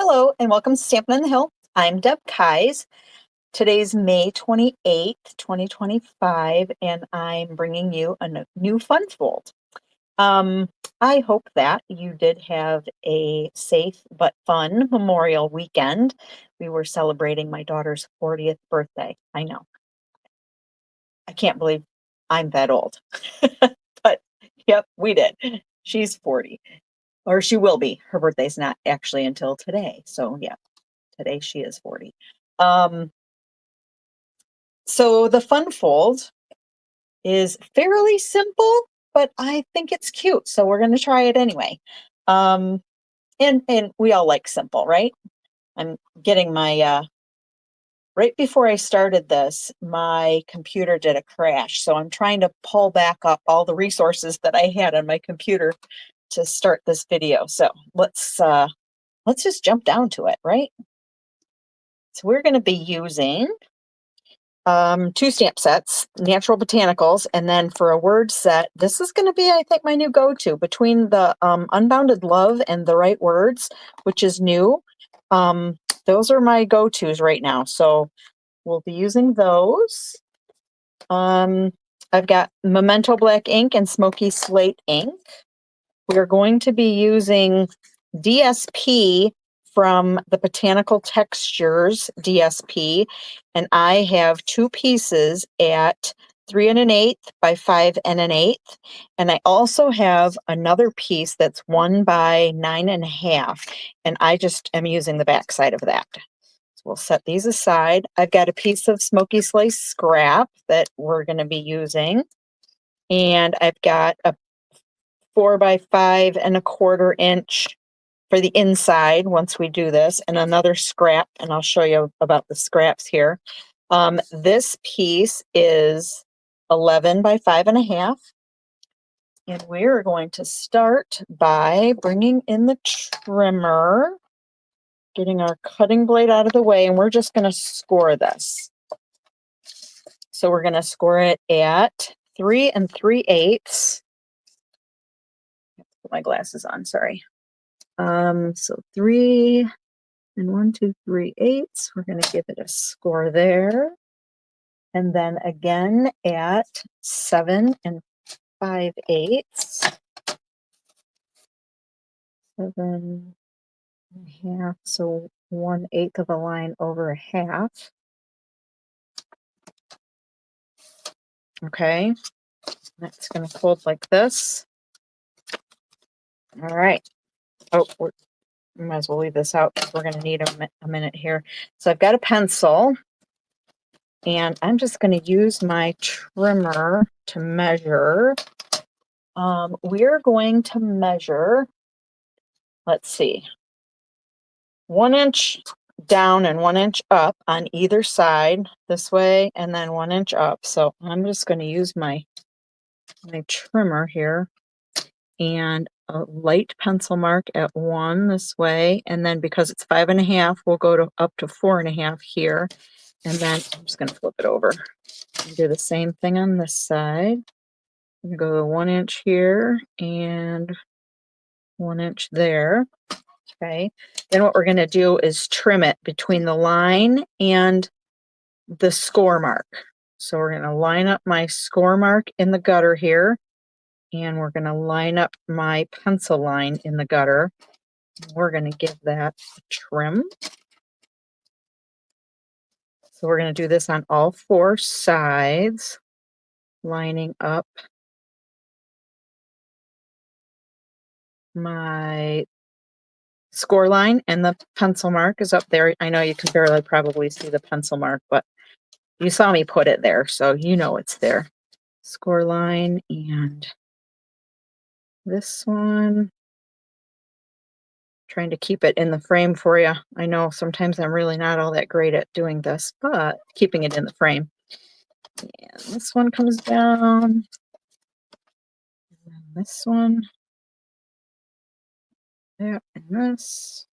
Hello and welcome to Stampin' on the Hill. I'm Deb Keyes. Today's May 28th, 2025, and I'm bringing you a new fun fold. I hope that you did have a safe but fun Memorial weekend. We were celebrating my daughter's 40th birthday. I know. I can't believe I'm that old. But yep, we did. She's 40, or she will be. Her birthday's not actually until today. So yeah, today she is 40. Um, so the fun fold is fairly simple, but I think it's cute. So we're going to try it anyway. Um, and we all like simple, right? I'm getting my, right before I started this, my computer did a crash. So I'm trying to pull back up all the resources that I had on my computer to start this video. So let's just jump down to it, right? So we're going to be using two stamp sets, Natural Botanicals, and then for a word set, this is going to be, I think, my new go-to between the Unbounded Love and The Right Words, which is new. Those are my go-tos right now, so we'll be using those. I've got Memento Black ink and Smoky Slate ink. We're going to be using DSP from the Botanical Textures DSP, and I have two pieces at 3 1/8 by 5 1/8, and I also have another piece that's 1 by 9 1/2, and I just am using the back side of that. So we'll set these aside. I've got a piece of Smoky Slice scrap that we're going to be using, and I've got a 4 by 5 1/4 inch for the inside once we do this, and another scrap, and I'll show you about the scraps here. This piece is 11 by 5 1/2, and we're going to start by bringing in the trimmer, getting our cutting blade out of the way, and we're just going to score this. So we're going to score it at 3 3/8. Put my glasses on, sorry. So 3 1 2 3/8. We're going to give it a score there. And then again at 7 5/8. 7 1/2. So 1/8 of a line over a half. Okay. That's going to fold like this. All right. Oh, we might as well leave this out because we're going to need a minute here. So I've got a pencil, and I'm just going to use my trimmer to measure. We're going to measure, let's see, 1 inch down and 1 inch up on either side this way, and then 1 inch up. So I'm just going to use my trimmer here and a light pencil mark at 1 this way, and then because it's 5 1/2, we'll go up to 4 1/2 here, and then I'm just going to flip it over and do the same thing on this side. I'm going to go to 1 inch here and 1 inch there. Okay, then what we're going to do is trim it between the line and the score mark. So we're going to line up my score mark in the gutter here, and we're going to line up my pencil line in the gutter. We're going to give that a trim. So we're going to do this on all 4 sides, lining up my score line, and the pencil mark is up there. I know you can barely probably see the pencil mark, but you saw me put it there, so you know it's there. Score line and this one. Trying to keep it in the frame for you. I know sometimes I'm really not all that great at doing this, but keeping it in the frame. And this one comes down. And this one. There, and this.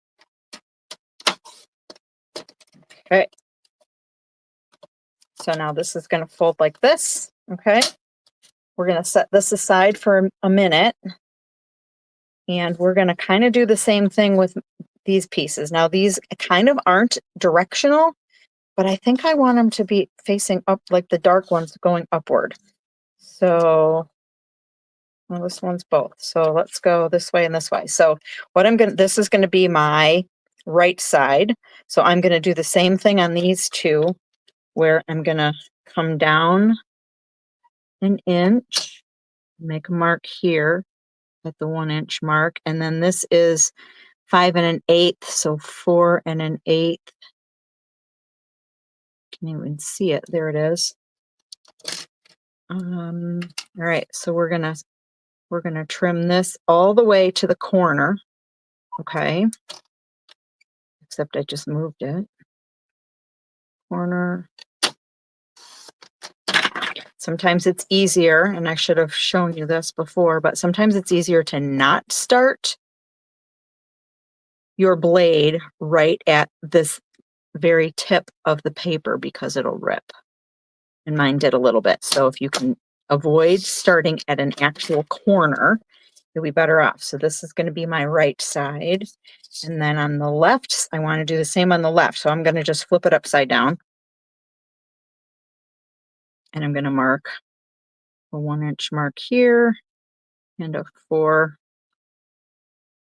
Okay. So now this is going to fold like this. Okay. We're going to set this aside for a minute. And we're going to kind of do the same thing with these pieces. Now these kind of aren't directional, but I think I want them to be facing up, like the dark ones going upward. So, well, this one's both. So let's go this way and this way. So what this is going to be my right side. So I'm going to do the same thing on these two, where I'm going to come down an inch, make a mark here at the 1 inch mark. And then this is 5 1/8, so 4 1/8. Can't even see it. There it is. All right, so we're gonna trim this all the way to the corner. Okay. Except I just moved it. Corner. Sometimes it's easier, and I should have shown you this before, but sometimes it's easier to not start your blade right at this very tip of the paper because it'll rip. And mine did a little bit. So if you can avoid starting at an actual corner, you'll be better off. So this is going to be my right side. And then on the left, I want to do the same on the left. So I'm going to just flip it upside down. And I'm going to mark a 1 inch mark here and a 4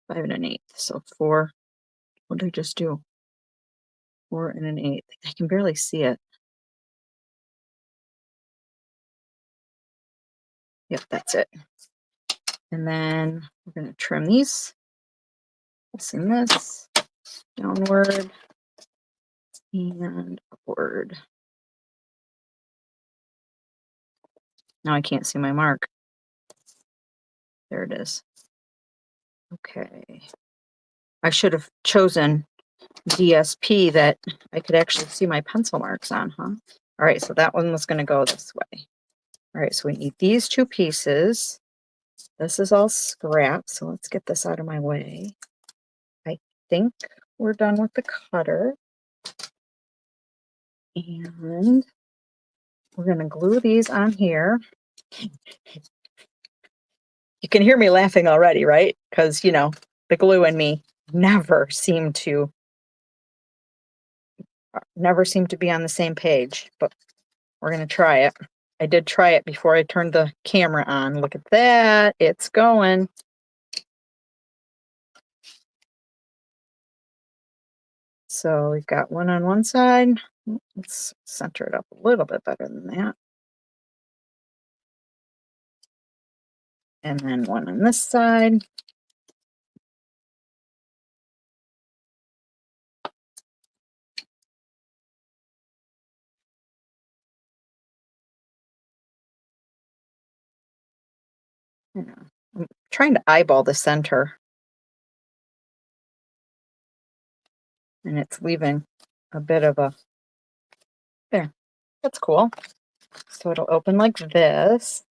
5 1/8. So 4, what did I just do? 4 1/8. I can barely see it. Yep, that's it. And then we're going to trim these. This and this. Downward and upward. Now I can't see my mark. There it is. Okay. I should have chosen DSP that I could actually see my pencil marks on, huh? All right, so that one was going to go this way. All right, so we need these two pieces. This is all scrap, so let's get this out of my way. I think we're done with the cutter. And we're going to glue these on here. You can hear me laughing already, right? Because, you know, the glue and me never seem to be on the same page, but we're going to try it. I did try it before I turned the camera on. Look at that. It's going. So we've got one on one side. Let's center it up a little bit better than that. And then one on this side. I'm trying to eyeball the center. And it's leaving a bit of a, there, that's cool. So it'll open like this.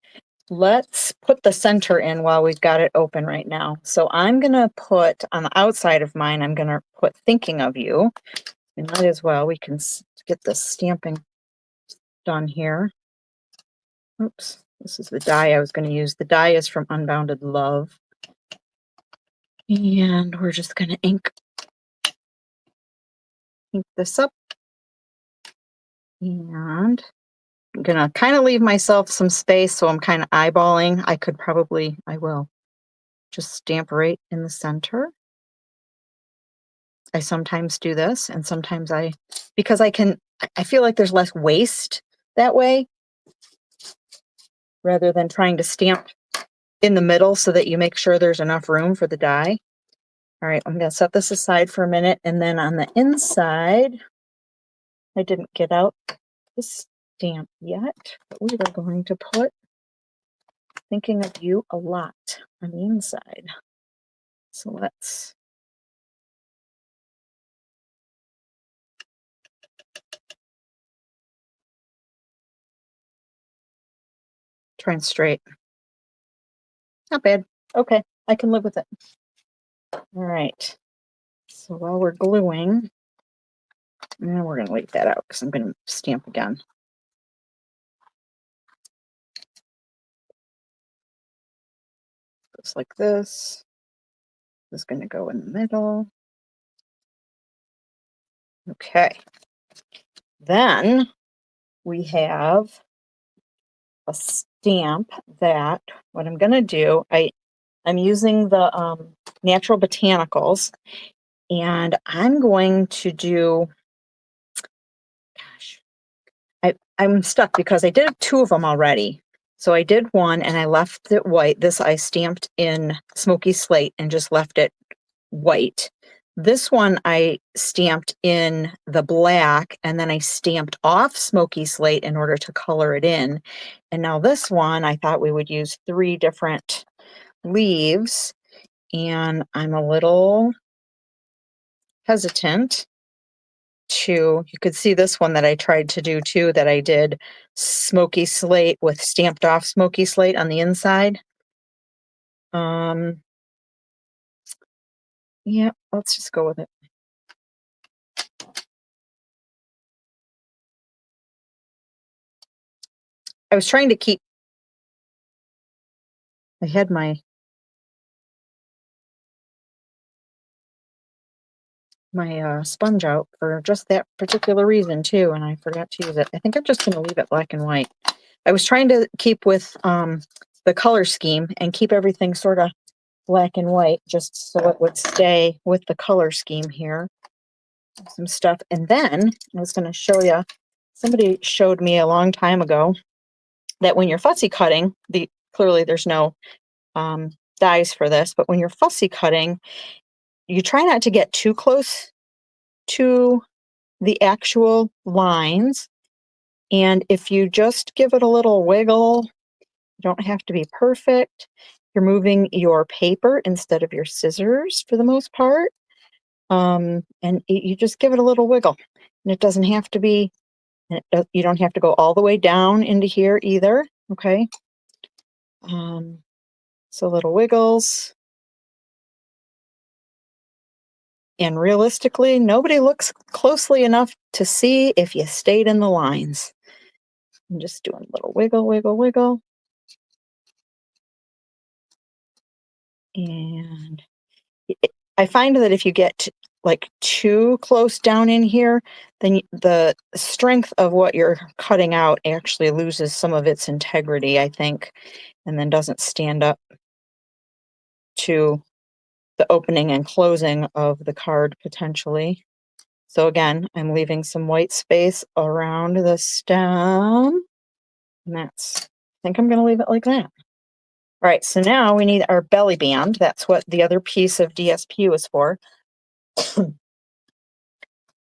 Let's put the center in while we've got it open right now. So I'm going to put on the outside of mine, I'm going to put thinking of you. And might as well, we can get the stamping done here. Oops, this is the die I was going to use. The die is from Unbounded Love. And we're just going to ink this up. And I'm going to kind of leave myself some space, so I'm kind of eyeballing. I will just stamp right in the center. I sometimes do this, and sometimes because I feel like there's less waste that way, rather than trying to stamp in the middle so that you make sure there's enough room for the die. All right, I'm going to set this aside for a minute, and then on the inside, I didn't get out the stamp yet, but we are going to put thinking of you a lot on the inside. So let's try and straight. Not bad. Okay, I can live with it. All right. So while we're gluing, and we're going to leave that out because I'm going to stamp again. Just like this. This is going to go in the middle. Okay. Then we have a stamp that what I'm going to do, I'm using the Natural Botanicals, and I'm going to do, gosh, I'm stuck because I did 2 of them already. So I did one and I left it white. This I stamped in smoky slate and just left it white. This one I stamped in the black and then I stamped off smoky slate in order to color it in. And now this one, I thought we would use 3 different leaves, and I'm a little hesitant to, you could see this one that I tried to do too, that I did smoky slate with stamped off smoky slate on the inside. Yeah, let's just go with it. I was trying to keep, I had my sponge out for just that particular reason too, and I forgot to use it. I think I'm just going to leave it black and white. I was trying to keep with the color scheme and keep everything sort of black and white just so it would stay with the color scheme here. Some stuff. And then I was going to show you, somebody showed me a long time ago that when you're fussy cutting, clearly there's no dies for this, but when you're fussy cutting, you try not to get too close to the actual lines. And if you just give it a little wiggle, you don't have to be perfect. You're moving your paper instead of your scissors for the most part. And you just give it a little wiggle. And it doesn't have to be, you don't have to go all the way down into here either. Okay. So little wiggles. And realistically, nobody looks closely enough to see if you stayed in the lines. I'm just doing a little wiggle, wiggle, wiggle. And I find that if you get like too close down in here, then the strength of what you're cutting out actually loses some of its integrity, I think, and then doesn't stand up to the opening and closing of the card potentially. So again, I'm leaving some white space around the stem, and I think I'm going to leave it like that. All right, so now we need our belly band. That's what the other piece of DSP was for.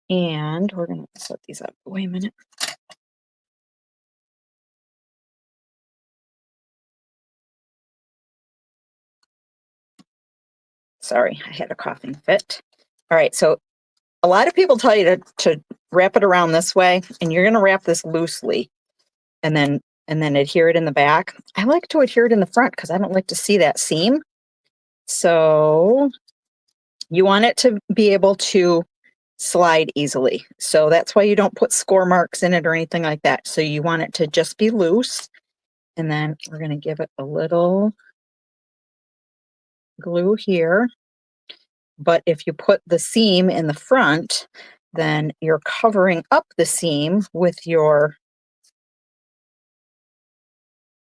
And we're going to set these up. Wait a minute. Sorry, I had a coughing fit. All right, so a lot of people tell you to wrap it around this way, and you're going to wrap this loosely and then adhere it in the back. I like to adhere it in the front because I don't like to see that seam. So you want it to be able to slide easily. So that's why you don't put score marks in it or anything like that. So you want it to just be loose. And then we're going to give it a little glue here. But if you put the seam in the front, then you're covering up the seam with your,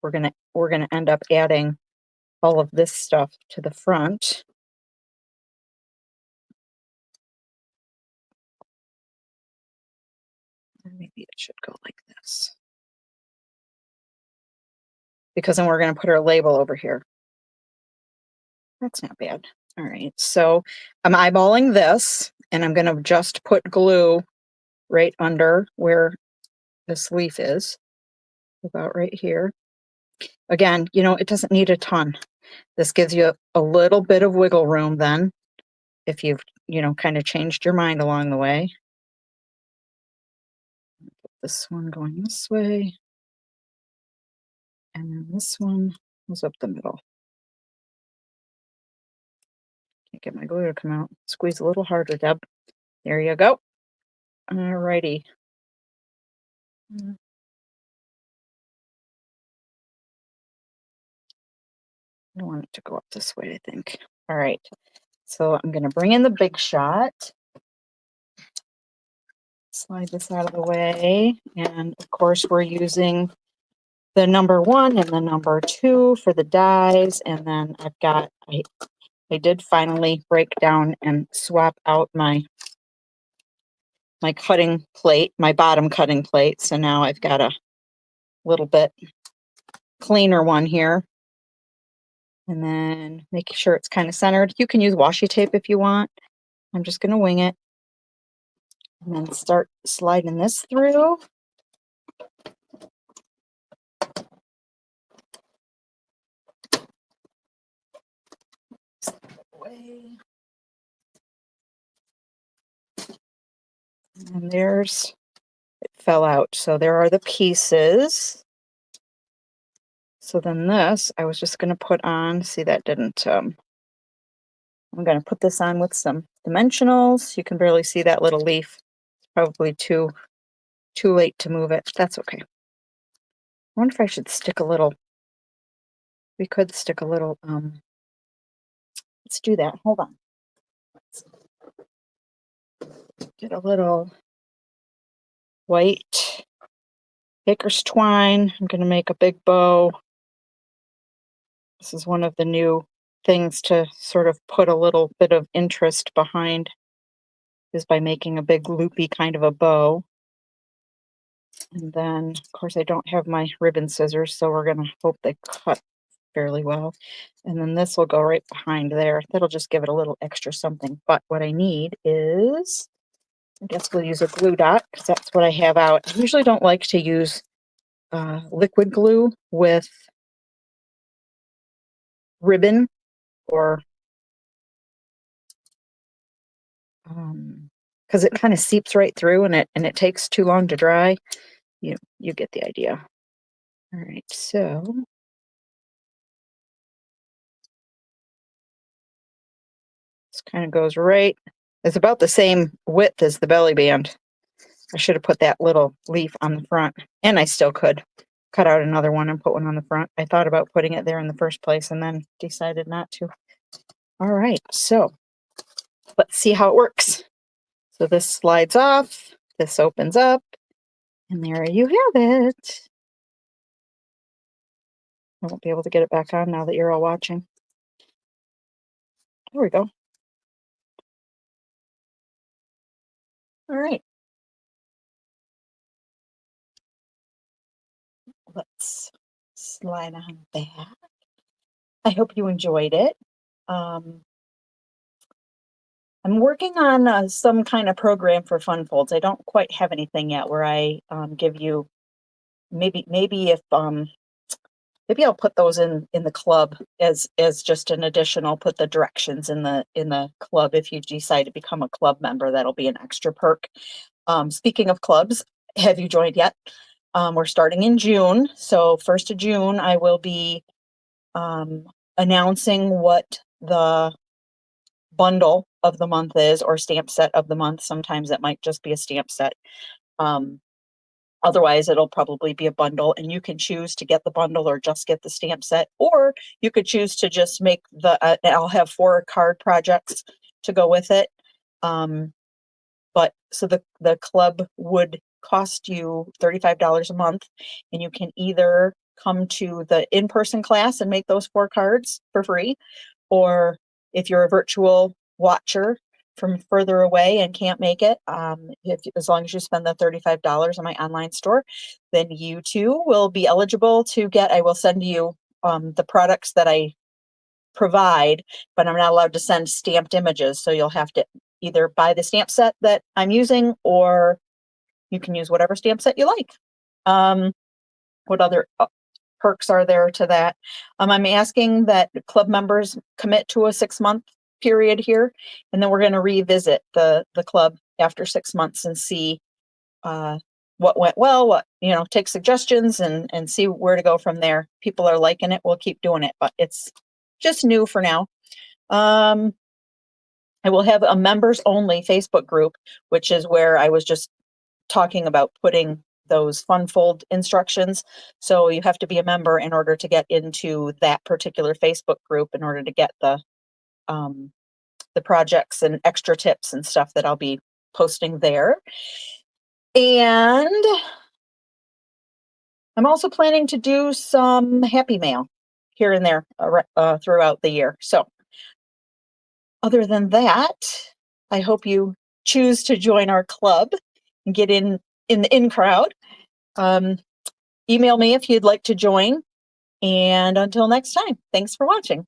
we're going to end up adding all of this stuff to the front. Maybe it should go like this. Because then we're going to put our label over here. That's not bad. All right, so I'm eyeballing this, and I'm going to just put glue right under where this leaf is, about right here. Again, it doesn't need a ton. This gives you a little bit of wiggle room then, if you've, kind of changed your mind along the way. This one going this way, and then this one goes up the middle. Can't get my glue to come out. Squeeze a little harder, Deb. There you go. All righty. I don't want it to go up this way, I think. All right. So I'm going to bring in the Big Shot. Slide this out of the way. And of course, we're using the number 1 and the number 2 for the dies. And then I've got, I did finally break down and swap out my cutting plate, my bottom cutting plate. So now I've got a little bit cleaner one here. And then making sure it's kind of centered. You can use washi tape if you want. I'm just going to wing it. And then start sliding this through. Away. And there's, it fell out. So there are the pieces. So then this, I was just going to put on, see that didn't, I'm going to put this on with some dimensionals. You can barely see that little leaf. It's probably too late to move it. That's okay. I wonder if I should stick a little, we could stick a little, let's do that. Hold on. Let's get a little white baker's twine. I'm going to make a big bow. This is one of the new things to sort of put a little bit of interest behind, is by making a big loopy kind of a bow. And then, of course, I don't have my ribbon scissors, so we're going to hope they cut fairly well. And then this will go right behind there. That'll just give it a little extra something. But what I need is, I guess we'll use a glue dot, because that's what I have out. I usually don't like to use liquid glue with ribbon, or because it kind of seeps right through, and it takes too long to dry. You get the idea. All right, so this kind of goes right. It's about the same width as the belly band. I should have put that little leaf on the front, and I still could cut out another one and put one on the front. I thought about putting it there in the first place and then decided not to. All right, so let's see how it works. So this slides off, this opens up, and there you have it. I won't be able to get it back on now that you're all watching. There we go. All right. Let's slide on back. I hope you enjoyed it. I'm working on some kind of program for fun folds. I don't quite have anything yet where I give you, maybe if maybe I'll put those in the club as just an additional, put the directions in the club. If you decide to become a club member, that'll be an extra perk. Speaking of clubs, have you joined yet? We're starting in June. So 1st of June, I will be announcing what the bundle of the month is, or stamp set of the month. Sometimes it might just be a stamp set. Otherwise, it'll probably be a bundle, and you can choose to get the bundle or just get the stamp set, or you could choose to just make I'll have 4 card projects to go with it. But so the club would cost you $35 a month, and you can either come to the in-person class and make those 4 cards for free, or if you're a virtual watcher from further away and can't make it, as long as you spend the $35 on my online store, then you too will be eligible to get, I will send you the products that I provide, but I'm not allowed to send stamped images. So you'll have to either buy the stamp set that I'm using, or you can use whatever stamp set you like. What other perks are there to that? I'm asking that club members commit to a 6-month period here, and then we're going to revisit the club after 6 months and see what went well, what, take suggestions and see where to go from there. People are liking it, we'll keep doing it, but it's just new for now. I will have a members only Facebook group, which is where I was just talking about putting those fun fold instructions. So you have to be a member in order to get into that particular Facebook group, in order to get the projects and extra tips and stuff that I'll be posting there. And I'm also planning to do some happy mail here and there throughout the year. So other than that, I hope you choose to join our club and get in the in crowd. Email me if you'd like to join. And until next time, thanks for watching.